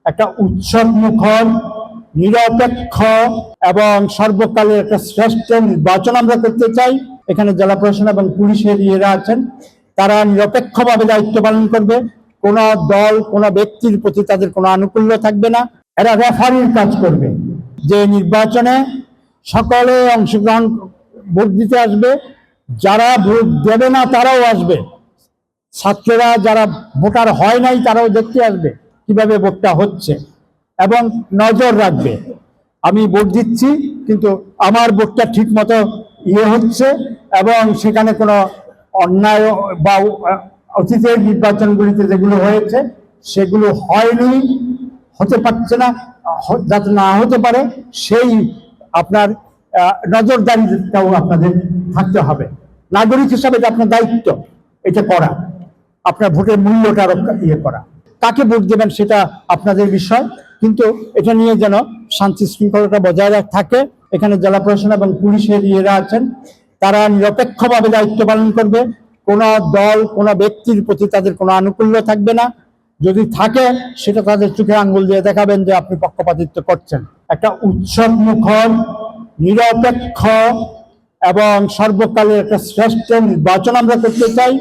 একটা উৎসব মুখর, নিরপেক্ষ এবং সর্বকালের একটা শ্রেষ্ঠ নির্বাচন আমরা করতে চাই। এখানে জেলা প্রশাসন এবং পুলিশের ইয়েরা আছেন, তারা নিরপেক্ষভাবে দায়িত্ব পালন করবে। কোন দল, কোন ব্যক্তির প্রতি তাদের কোনো আনুকূল্য থাকবে না। এরা রেফারির কাজ করবে, যে নির্বাচনে সকলে অংশগ্রহণ, ভোট দিতে আসবে, যারা ভোট দেবে না তারাও আসবে, ছাত্ররা যারা ভোটার হয় নাই তারাও দেখতে আসবে কিভাবে ভোটটা হচ্ছে এবং নজর রাখবে। আমি ভোট দিচ্ছি কিন্তু আমার ভোটটা ঠিক মতো হচ্ছে এবং সেখানে কোনো অন্যায় বা অতীতের নির্বাচনগুলিতে যেগুলো হয়েছে সেগুলো হয়নি, হতে পারছে না, যাতে না হতে পারে সেই আপনার নজরদারিটাও আপনাদের থাকতে হবে। নাগরিক হিসাবে এটা আপনার দায়িত্ব, এটা করা, আপনার ভোটের মূল্যটা করা। কাকে ভোট দেবেন সেটা আপনাদের বিষয়, কিন্তু এটা নিয়ে যেন শান্তি শৃঙ্খলাটা বজায় থাকে। এখানে জেলা প্রশাসন এবং পুলিশের ইয়েরা আছেন, তারা নিরপেক্ষভাবে দায়িত্ব পালন করবে। কোন দল, কোন ব্যক্তির প্রতি তাদের কোনো আনুকূল্য থাকবে না। যদি থাকে সেটা তাদের চোখে আঙ্গুল দিয়ে দেখাবেন যে আপনি পক্ষপাতিত্ব করছেন। একটা উৎসব মুখর, নিরপেক্ষ এবং সর্বকালের একটা শ্রেষ্ঠ নির্বাচন আমরা করতে চাই।